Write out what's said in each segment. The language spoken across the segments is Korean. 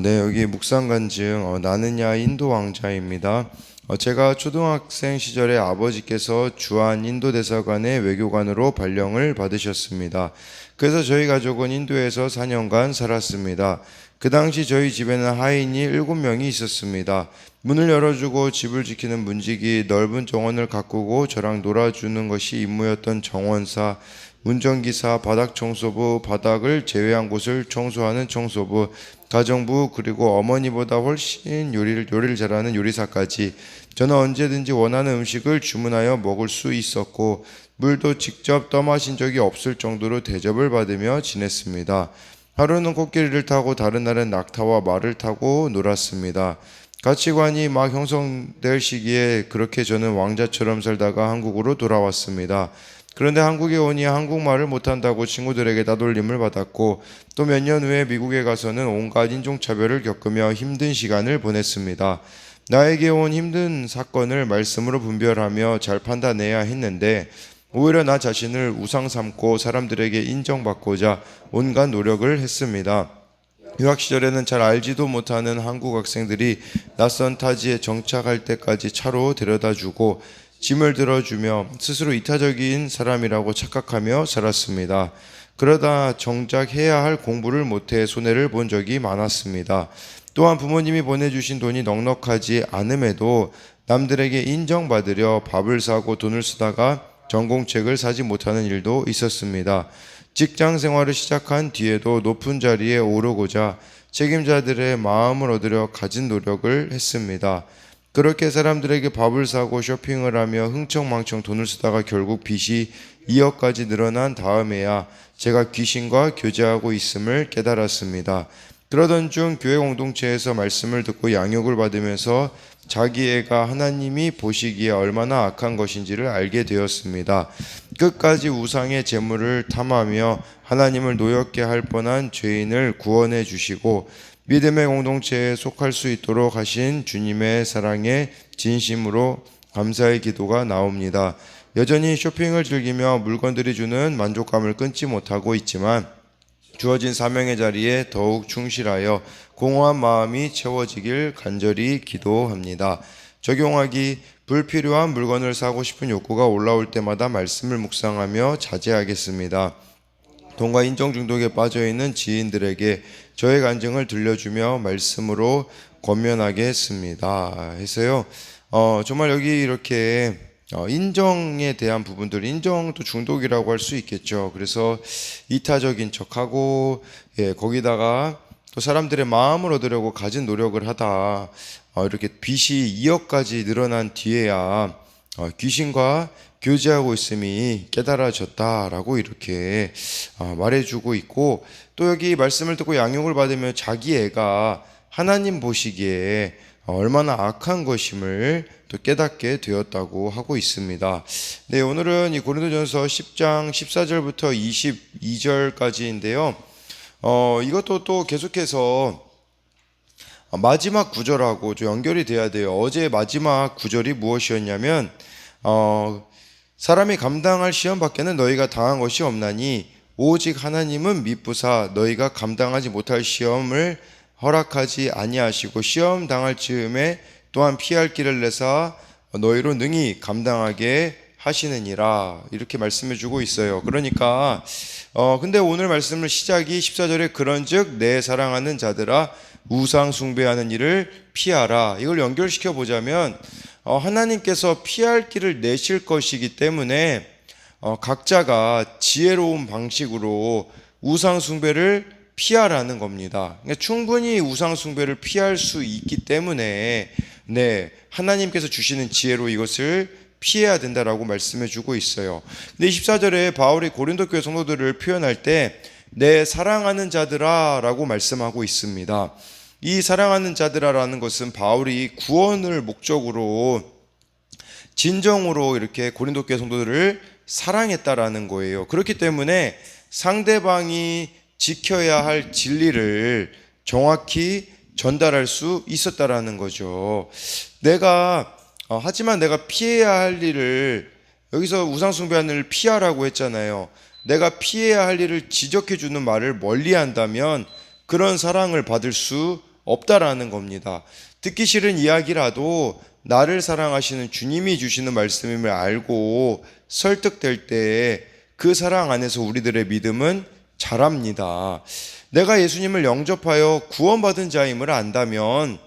네, 여기 묵상간증 나느냐 인도 왕자입니다. 제가 초등학생 시절에 아버지께서 주한 인도 대사관의 외교관으로 발령을 받으셨습니다. 그래서 저희 가족은 인도에서 4년간 살았습니다. 그 당시 저희 집에는 하인이 7명이 있었습니다. 문을 열어주고 집을 지키는 문지기, 넓은 정원을 가꾸고 저랑 놀아주는 것이 임무였던 정원사, 운전기사, 바닥 청소부, 바닥을 제외한 곳을 청소하는 청소부, 가정부, 그리고 어머니보다 훨씬 요리를 잘하는 요리사까지 저는 언제든지 원하는 음식을 주문하여 먹을 수 있었고 물도 직접 떠마신 적이 없을 정도로 대접을 받으며 지냈습니다. 하루는 코끼리를 타고 다른 날은 낙타와 말을 타고 놀았습니다. 가치관이 막 형성될 시기에 그렇게 저는 왕자처럼 살다가 한국으로 돌아왔습니다. 그런데 한국에 오니 한국말을 못한다고 친구들에게 따돌림을 받았고 또 몇 년 후에 미국에 가서는 온갖 인종차별을 겪으며 힘든 시간을 보냈습니다. 나에게 온 힘든 사건을 말씀으로 분별하며 잘 판단해야 했는데 오히려 나 자신을 우상 삼고 사람들에게 인정받고자 온갖 노력을 했습니다. 유학 시절에는 잘 알지도 못하는 한국 학생들이 낯선 타지에 정착할 때까지 차로 데려다주고 짐을 들어주며 스스로 이타적인 사람이라고 착각하며 살았습니다. 그러다 정작 해야 할 공부를 못해 손해를 본 적이 많았습니다. 또한 부모님이 보내주신 돈이 넉넉하지 않음에도 남들에게 인정받으려 밥을 사고 돈을 쓰다가 전공책을 사지 못하는 일도 있었습니다. 직장 생활을 시작한 뒤에도 높은 자리에 오르고자 책임자들의 마음을 얻으려 가진 노력을 했습니다. 그렇게 사람들에게 밥을 사고 쇼핑을 하며 흥청망청 돈을 쓰다가 결국 빚이 2억까지 늘어난 다음에야 제가 귀신과 교제하고 있음을 깨달았습니다. 그러던 중 교회 공동체에서 말씀을 듣고 양육을 받으면서 자기 애가 하나님이 보시기에 얼마나 악한 것인지를 알게 되었습니다. 끝까지 우상의 재물을 탐하며 하나님을 노엽게 할 뻔한 죄인을 구원해 주시고 믿음의 공동체에 속할 수 있도록 하신 주님의 사랑에 진심으로 감사의 기도가 나옵니다. 여전히 쇼핑을 즐기며 물건들이 주는 만족감을 끊지 못하고 있지만 주어진 사명의 자리에 더욱 충실하여 공허한 마음이 채워지길 간절히 기도합니다. 적용하기: 불필요한 물건을 사고 싶은 욕구가 올라올 때마다 말씀을 묵상하며 자제하겠습니다. 돈과 인정 중독에 빠져있는 지인들에게 저의 간증을 들려주며 말씀으로 권면하겠습니다. 해서요. 정말 여기 이렇게 인정에 대한 부분들, 인정도 중독이라고 할 수 있겠죠. 그래서 이타적인 척하고 거기다가 또 사람들의 마음을 얻으려고 가진 노력을 하다 이렇게 빚이 2억까지 늘어난 뒤에야 귀신과 교제하고 있음이 깨달아졌다라고 이렇게 말해주고 있고, 또 여기 말씀을 듣고 양육을 받으며 자기 애가 하나님 보시기에 얼마나 악한 것임을 또 깨닫게 되었다고 하고 있습니다. 네, 오늘은 이 고린도전서 10장 14절부터 22절까지인데요. 이것도 또 계속해서 마지막 구절하고 좀 연결이 돼야 돼요. 어제 마지막 구절이 무엇이었냐면 사람이 감당할 시험 밖에는 너희가 당한 것이 없나니 오직 하나님은 미쁘사 너희가 감당하지 못할 시험을 허락하지 아니하시고 시험 당할 즈음에 또한 피할 길을 내사 너희로 능히 감당하게 하시느니라, 이렇게 말씀해 주고 있어요. 그러니까 근데 오늘 말씀을 시작이 14절에 그런즉 내 사랑하는 자들아 우상 숭배하는 일을 피하라, 이걸 연결시켜 보자면 하나님께서 피할 길을 내실 것이기 때문에 각자가 지혜로운 방식으로 우상 숭배를 피하라는 겁니다. 그러니까 충분히 우상 숭배를 피할 수 있기 때문에 하나님께서 주시는 지혜로 이것을 피해야 된다라고 말씀해 주고 있어요. 근데 14절에 바울이 고린도 교회 성도들을 표현할 때 내 사랑하는 자들아 라고 말씀하고 있습니다. 이 사랑하는 자들아라는 것은 바울이 구원을 목적으로 진정으로 이렇게 고린도 교회 성도들을 사랑했다라는 거예요. 그렇기 때문에 상대방이 지켜야 할 진리를 정확히 전달할 수 있었다라는 거죠. 하지만 내가 피해야 할 일을, 여기서 우상숭배하는 일을 피하라고 했잖아요. 내가 피해야 할 일을 지적해 주는 말을 멀리 한다면 그런 사랑을 받을 수 없다라는 겁니다. 듣기 싫은 이야기라도 나를 사랑하시는 주님이 주시는 말씀임을 알고 설득될 때 그 사랑 안에서 우리들의 믿음은 자랍니다. 내가 예수님을 영접하여 구원받은 자임을 안다면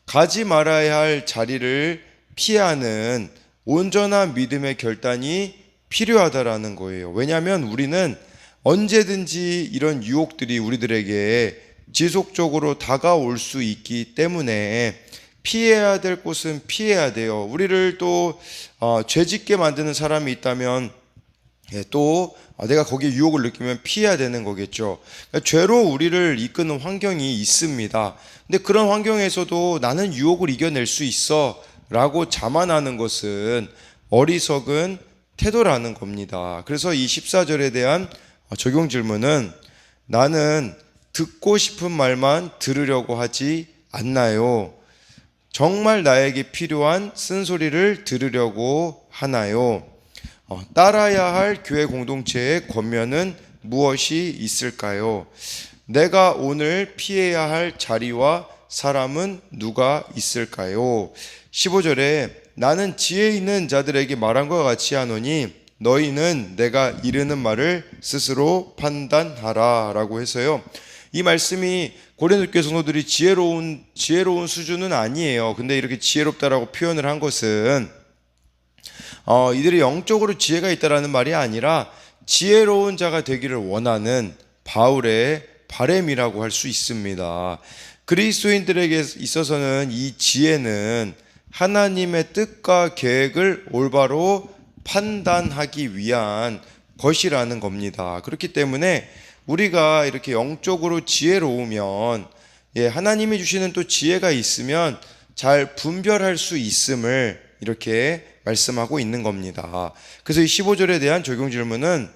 가지 말아야 할 자리를 피하는 온전한 믿음의 결단이 필요하다라는 거예요. 왜냐하면 우리는 언제든지 이런 유혹들이 우리들에게 지속적으로 다가올 수 있기 때문에 피해야 될 곳은 피해야 돼요. 우리를 또 죄짓게 만드는 사람이 있다면 또 내가 거기에 유혹을 느끼면 피해야 되는 거겠죠. 그러니까 죄로 우리를 이끄는 환경이 있습니다. 근데 그런 환경에서도 나는 유혹을 이겨낼 수 있어 라고 자만하는 것은 어리석은 태도라는 겁니다. 그래서 이 14절에 대한 적용 질문은 나는 듣고 싶은 말만 들으려고 하지 않나요? 정말 나에게 필요한 쓴소리를 들으려고 하나요? 따라야 할 교회 공동체의 권면은 무엇이 있을까요? 내가 오늘 피해야 할 자리와 사람은 누가 있을까요? 15절에 나는 지혜 있는 자들에게 말한 것과 같이 하노니 너희는 내가 이르는 말을 스스로 판단하라 라고 해서요. 이 말씀이 고린도 교회 성도들이 지혜로운 수준은 아니에요. 근데 이렇게 지혜롭다라고 표현을 한 것은 이들이 영적으로 지혜가 있다라는 말이 아니라 지혜로운 자가 되기를 원하는 바울의 바램이라고 할 수 있습니다. 그리스도인들에게 있어서는 이 지혜는 하나님의 뜻과 계획을 올바로 판단하기 위한 것이라는 겁니다. 그렇기 때문에 우리가 이렇게 영적으로 지혜로우면 하나님이 주시는 또 지혜가 있으면 잘 분별할 수 있음을 이렇게 말씀하고 있는 겁니다. 그래서 이 15절에 대한 적용 질문은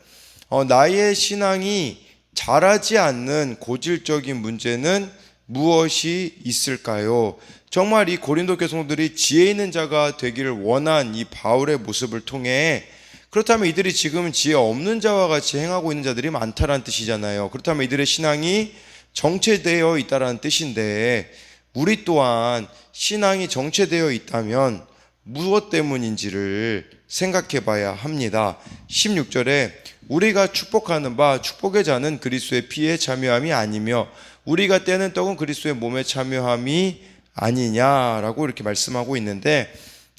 나의 신앙이 자라지 않는 고질적인 문제는 무엇이 있을까요? 정말 이 고린도 교회 성도들이 지혜 있는 자가 되기를 원한 이 바울의 모습을 통해 그렇다면 이들이 지금 지혜 없는 자와 같이 행하고 있는 자들이 많다라는 뜻이잖아요. 그렇다면 이들의 신앙이 정체되어 있다라는 뜻인데 우리 또한 신앙이 정체되어 있다면 무엇 때문인지를 생각해 봐야 합니다. 16절에 우리가 축복하는 바 축복의 자는 그리스도의 피에 참여함이 아니며 우리가 떼는 떡은 그리스도의 몸에 참여함이 아니냐라고 이렇게 말씀하고 있는데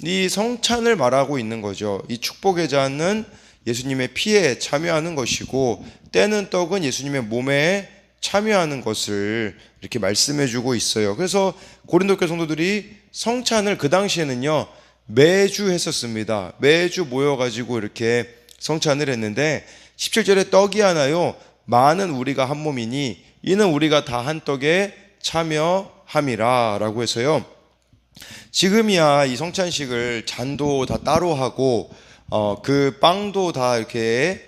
이 성찬을 말하고 있는 거죠. 이 축복의 자는 예수님의 피에 참여하는 것이고 떼는 떡은 예수님의 몸에 참여하는 것을 이렇게 말씀해 주고 있어요. 그래서 고린도 교회 성도들이 성찬을 그 당시에는요 매주 했었습니다. 매주 모여가지고 이렇게 성찬을 했는데 17절에 떡이 하나요 많은 우리가 한 몸이니 이는 우리가 다 한 떡에 참여함이라 라고 해서요. 지금이야 이 성찬식을 잔도 다 따로 하고 그 빵도 다 이렇게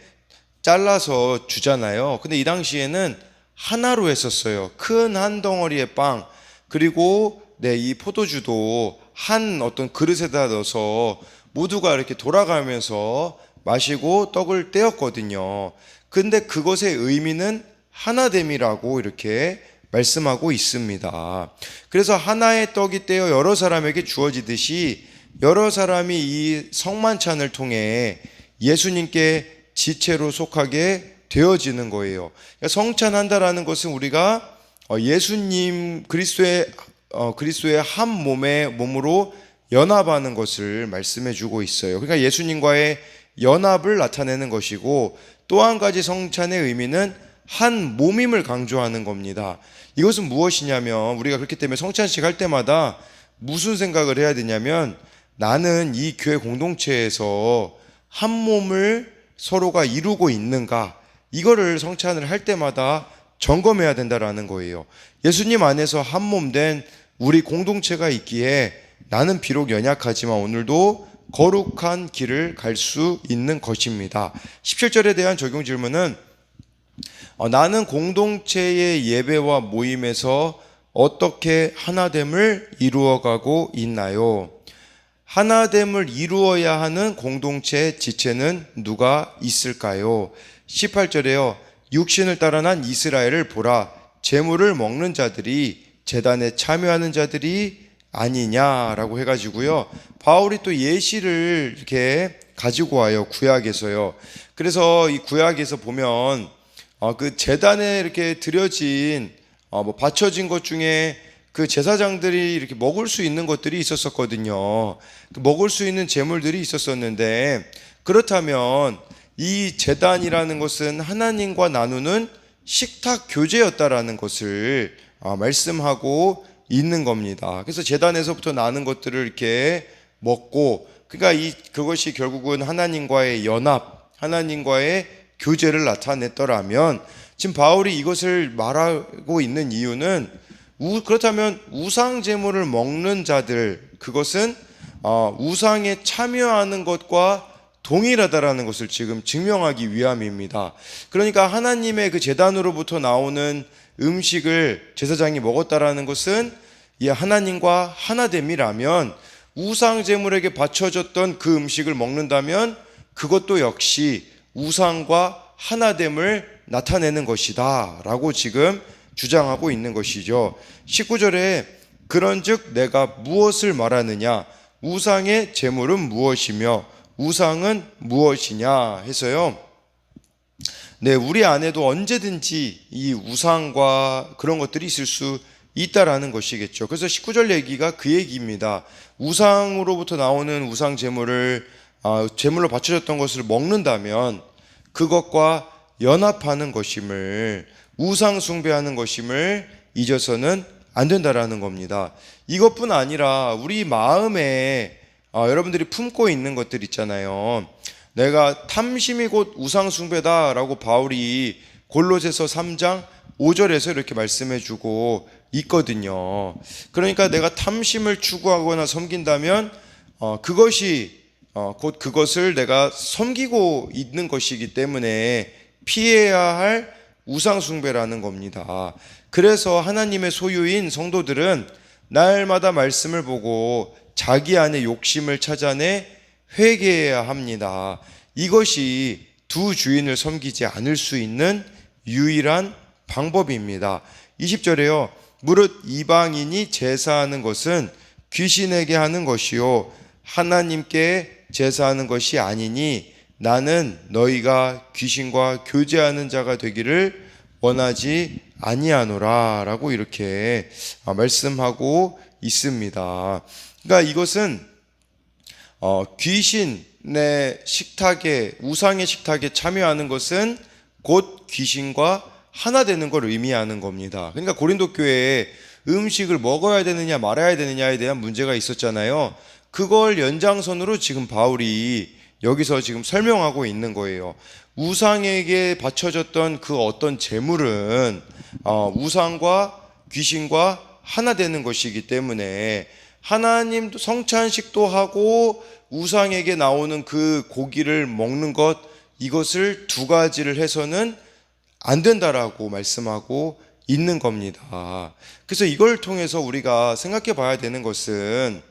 잘라서 주잖아요. 근데 이 당시에는 하나로 했었어요. 큰 한 덩어리의 빵 그리고 이 포도주도 한 어떤 그릇에다 넣어서 모두가 이렇게 돌아가면서 마시고 떡을 떼었거든요. 근데 그것의 의미는 하나됨이라고 이렇게 말씀하고 있습니다. 그래서 하나의 떡이 떼어 여러 사람에게 주어지듯이 여러 사람이 이 성만찬을 통해 예수님께 지체로 속하게 되어지는 거예요. 그러니까 성찬한다라는 것은 우리가 예수님 그리스도의 한 몸으로 연합하는 것을 말씀해 주고 있어요. 그러니까 예수님과의 연합을 나타내는 것이고 또 한 가지 성찬의 의미는 한 몸임을 강조하는 겁니다. 이것은 무엇이냐면 우리가 그렇기 때문에 성찬식 할 때마다 무슨 생각을 해야 되냐면 나는 이 교회 공동체에서 한 몸을 서로가 이루고 있는가 이거를 성찬을 할 때마다 점검해야 된다라는 거예요. 예수님 안에서 한 몸 된 우리 공동체가 있기에 나는 비록 연약하지만 오늘도 거룩한 길을 갈 수 있는 것입니다. 17절에 대한 적용 질문은 나는 공동체의 예배와 모임에서 어떻게 하나됨을 이루어가고 있나요? 하나됨을 이루어야 하는 공동체의 지체는 누가 있을까요? 18절에요. 육신을 따라 난 이스라엘을 보라. 제물을 먹는 자들이 제단에 참여하는 자들이 아니냐라고 해가지고요. 바울이 또 예시를 이렇게 가지고 와요. 구약에서요. 그래서 이 구약에서 보면 그 제단에 이렇게 드려진 바쳐진 것 중에 그 제사장들이 이렇게 먹을 수 있는 것들이 있었었거든요. 먹을 수 있는 제물들이 있었었는데, 그렇다면 이 제단이라는 것은 하나님과 나누는 식탁 교제였다라는 것을 말씀하고 있는 겁니다. 그래서 제단에서부터 나는 것들을 이렇게 먹고, 그러니까 그것이 결국은 하나님과의 연합, 하나님과의 교제를 나타냈더라면, 지금 바울이 이것을 말하고 있는 이유는 그렇다면 우상 제물을 먹는 자들, 그것은 우상에 참여하는 것과 동일하다라는 것을 지금 증명하기 위함입니다. 그러니까 하나님의 그 제단으로부터 나오는 음식을 제사장이 먹었다라는 것은 이 하나님과 하나됨이라면, 우상 제물에게 바쳐졌던 그 음식을 먹는다면 그것도 역시 우상과 하나됨을 나타내는 것이다 라고 지금 주장하고 있는 것이죠. 19절에 그런즉 내가 무엇을 말하느냐, 우상의 제물은 무엇이며 우상은 무엇이냐 해서요. 네, 우리 안에도 언제든지 이 우상과 그런 것들이 있을 수 있다라는 것이겠죠. 그래서 19절 얘기가 그 얘기입니다. 우상으로부터 나오는 우상 제물을 제물로 바쳐졌던 것을 먹는다면 그것과 연합하는 것임을, 우상 숭배하는 것임을 잊어서는 안 된다라는 겁니다. 이것뿐 아니라 우리 마음에 여러분들이 품고 있는 것들 있잖아요. 내가 탐심이 곧 우상 숭배다라고 바울이 골로새서 3장 5절에서 이렇게 말씀해 주고 있거든요. 그러니까 내가 탐심을 추구하거나 섬긴다면 그것이 곧 그것을 내가 섬기고 있는 것이기 때문에 피해야 할 우상 숭배라는 겁니다. 그래서 하나님의 소유인 성도들은 날마다 말씀을 보고 자기 안의 욕심을 찾아내 회개해야 합니다. 이것이 두 주인을 섬기지 않을 수 있는 유일한 방법입니다. 20절에요. 무릇 이방인이 제사하는 것은 귀신에게 하는 것이요 하나님께 제사하는 것이 아니니 나는 너희가 귀신과 교제하는 자가 되기를 원하지 아니하노라 라고 이렇게 말씀하고 있습니다. 그러니까 이것은 귀신의 식탁에, 우상의 식탁에 참여하는 것은 곧 귀신과 하나 되는 걸 의미하는 겁니다. 그러니까 고린도 교회에 음식을 먹어야 되느냐 말아야 되느냐에 대한 문제가 있었잖아요. 그걸 연장선으로 지금 바울이 여기서 지금 설명하고 있는 거예요. 우상에게 바쳐졌던 그 어떤 제물은 우상과 귀신과 하나 되는 것이기 때문에 하나님 성찬식도 하고 우상에게 나오는 그 고기를 먹는 것, 이것을 두 가지를 해서는 안 된다라고 말씀하고 있는 겁니다. 그래서 이걸 통해서 우리가 생각해 봐야 되는 것은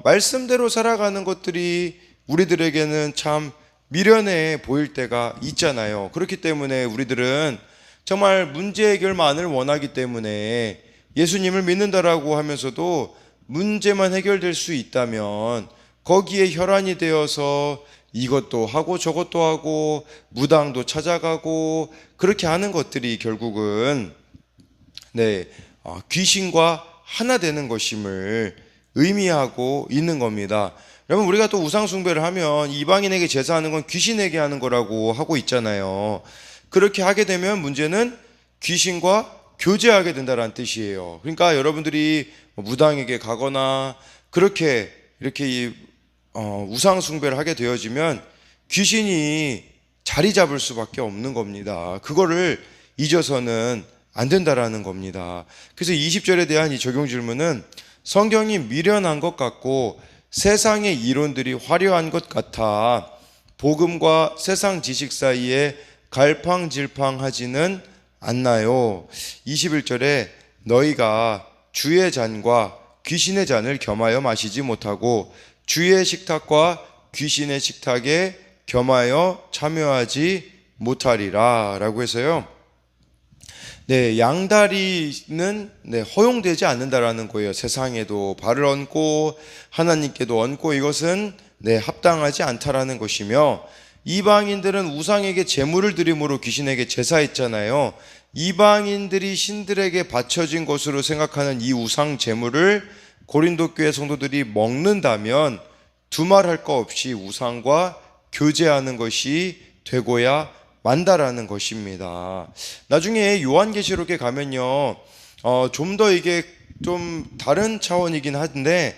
말씀대로 살아가는 것들이 우리들에게는 참 미련해 보일 때가 있잖아요. 그렇기 때문에 우리들은 정말 문제 해결만을 원하기 때문에 예수님을 믿는다라고 하면서도 문제만 해결될 수 있다면 거기에 혈안이 되어서 이것도 하고 저것도 하고 무당도 찾아가고 그렇게 하는 것들이 결국은 귀신과 하나 되는 것임을 의미하고 있는 겁니다. 여러분, 우리가 또 우상 숭배를 하면 이방인에게 제사하는 건 귀신에게 하는 거라고 하고 있잖아요. 그렇게 하게 되면 문제는 귀신과 교제하게 된다는 뜻이에요. 그러니까 여러분들이 무당에게 가거나 그렇게 이렇게 우상 숭배를 하게 되어지면 귀신이 자리 잡을 수밖에 없는 겁니다. 그거를 잊어서는 안 된다라는 겁니다. 그래서 20절에 대한 이 적용 질문은 성경이 미련한 것 같고 세상의 이론들이 화려한 것 같아 복음과 세상 지식 사이에 갈팡질팡하지는 않나요? 21절에 너희가 주의 잔과 귀신의 잔을 겸하여 마시지 못하고 주의 식탁과 귀신의 식탁에 겸하여 참여하지 못하리라 라고 해서요. 네, 양다리는 허용되지 않는다라는 거예요. 세상에도 발을 얹고 하나님께도 얹고 이것은 합당하지 않다라는 것이며, 이방인들은 우상에게 제물을 드림으로 귀신에게 제사했잖아요. 이방인들이 신들에게 바쳐진 것으로 생각하는 이 우상 제물을 고린도 교회 성도들이 먹는다면 두말할 거 없이 우상과 교제하는 것이 되고야 만다라는 것입니다. 나중에 요한계시록에 가면요, 좀 더 이게 좀 다른 차원이긴 한데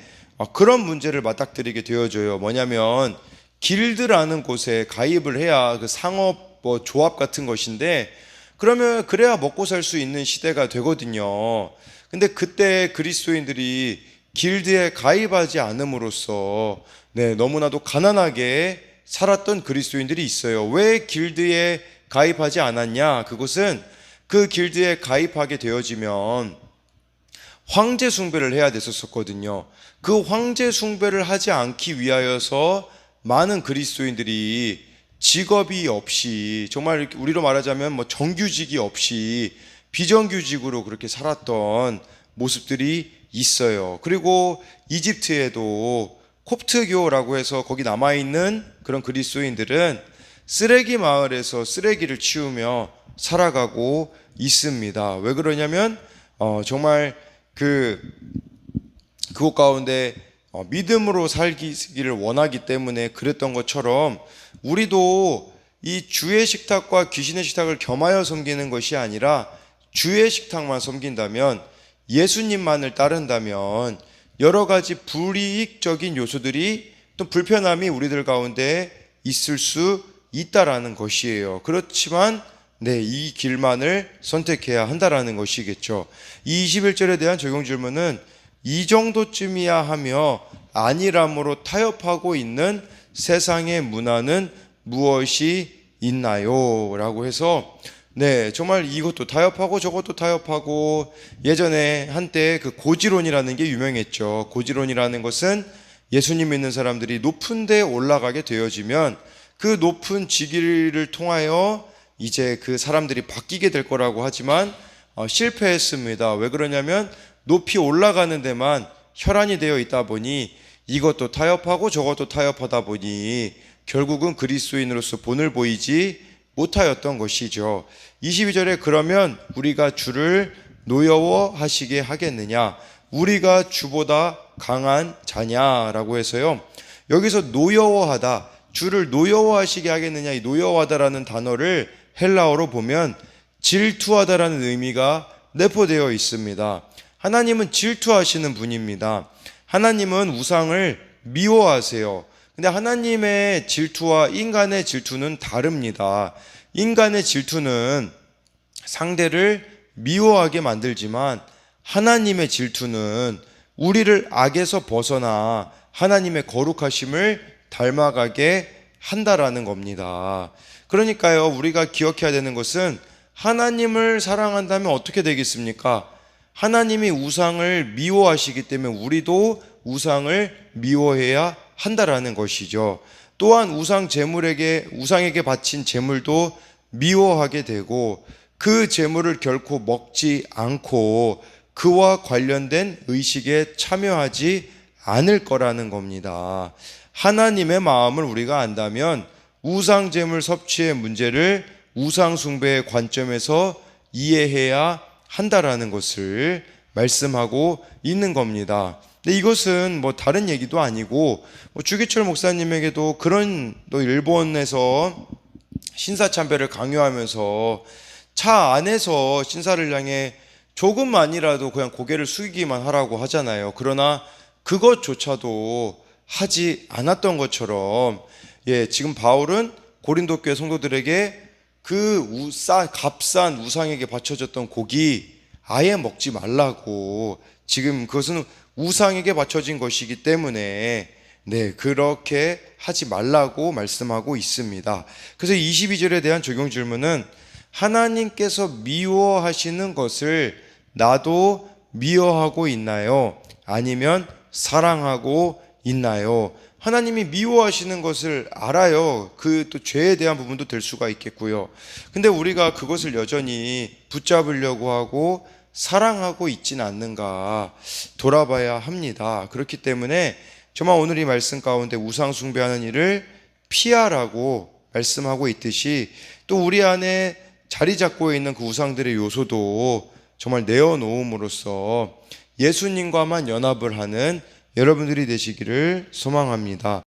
그런 문제를 맞닥뜨리게 되어져요. 뭐냐면 길드라는 곳에 가입을 해야 그 상업 조합 같은 것인데, 그래야 먹고 살 수 있는 시대가 되거든요. 근데 그때 그리스도인들이 길드에 가입하지 않음으로써 너무나도 가난하게 살았던 그리스도인들이 있어요. 왜 길드에 가입하지 않았냐? 그것은 그 길드에 가입하게 되어지면 황제 숭배를 해야 됐었거든요. 그 황제 숭배를 하지 않기 위하여서 많은 그리스도인들이 직업이 없이, 정말 우리로 말하자면 정규직이 없이 비정규직으로 그렇게 살았던 모습들이 있어요. 그리고 이집트에도 콥트교라고 해서 거기 남아있는 그런 그리스도인들은 쓰레기 마을에서 쓰레기를 치우며 살아가고 있습니다. 왜 그러냐면 정말 그곳 가운데 믿음으로 살기를 원하기 때문에 그랬던 것처럼, 우리도 이 주의 식탁과 귀신의 식탁을 겸하여 섬기는 것이 아니라 주의 식탁만 섬긴다면, 예수님만을 따른다면 여러 가지 불이익적인 요소들이, 또 불편함이 우리들 가운데 있을 수 있다라는 것이에요. 그렇지만 이 길만을 선택해야 한다라는 것이겠죠. 이 21절에 대한 적용 질문은 이 정도쯤이야 하며 아니람으로 타협하고 있는 세상의 문화는 무엇이 있나요? 라고 해서 정말 이것도 타협하고 저것도 타협하고, 예전에 한때 그 고지론이라는 게 유명했죠. 고지론이라는 것은 예수님 믿는 사람들이 높은 데 올라가게 되어지면 그 높은 직위를 통하여 이제 그 사람들이 바뀌게 될 거라고 하지만 실패했습니다. 왜 그러냐면 높이 올라가는 데만 혈안이 되어 있다 보니, 이것도 타협하고 저것도 타협하다 보니 결국은 그리스도인으로서 본을 보이지 못하였던 것이죠. 22절에 그러면 우리가 주를 노여워하시게 하겠느냐, 우리가 주보다 강한 자냐라고 해서요, 여기서 노여워하다, 주를 노여워하시게 하겠느냐, 이 노여워하다라는 단어를 헬라어로 보면 질투하다라는 의미가 내포되어 있습니다. 하나님은 질투하시는 분입니다. 하나님은 우상을 미워하세요. 근데 하나님의 질투와 인간의 질투는 다릅니다. 인간의 질투는 상대를 미워하게 만들지만, 하나님의 질투는 우리를 악에서 벗어나 하나님의 거룩하심을 닮아가게 한다라는 겁니다. 그러니까요, 우리가 기억해야 되는 것은, 하나님을 사랑한다면 어떻게 되겠습니까? 하나님이 우상을 미워하시기 때문에 우리도 우상을 미워해야 한다라는 것이죠. 또한 우상에게 바친 제물도 미워하게 되고, 그 제물을 결코 먹지 않고 그와 관련된 의식에 참여하지 않을 거라는 겁니다. 하나님의 마음을 우리가 안다면 우상 제물 섭취의 문제를 우상 숭배의 관점에서 이해해야 한다라는 것을 말씀하고 있는 겁니다. 근데 이것은 다른 얘기도 아니고, 주기철 목사님에게도 그런, 또 일본에서 신사참배를 강요하면서 차 안에서 신사를 향해 조금만이라도 그냥 고개를 숙이기만 하라고 하잖아요. 그러나 그것조차도 하지 않았던 것처럼, 지금 바울은 고린도 교회 성도들에게 그 값싼 우상에게 바쳐졌던 고기 아예 먹지 말라고, 지금 그것은 우상에게 바쳐진 것이기 때문에 그렇게 하지 말라고 말씀하고 있습니다. 그래서 22절에 대한 적용 질문은, 하나님께서 미워하시는 것을 나도 미워하고 있나요? 아니면 사랑하고 있나요? 하나님이 미워하시는 것을 알아요. 그 또 죄에 대한 부분도 될 수가 있겠고요. 근데 우리가 그것을 여전히 붙잡으려고 하고 사랑하고 있진 않는가 돌아봐야 합니다. 그렇기 때문에 정말 오늘 이 말씀 가운데 우상 숭배하는 일을 피하라고 말씀하고 있듯이 또 우리 안에 자리 잡고 있는 그 우상들의 요소도 정말 내어놓음으로써 예수님과만 연합을 하는 여러분들이 되시기를 소망합니다.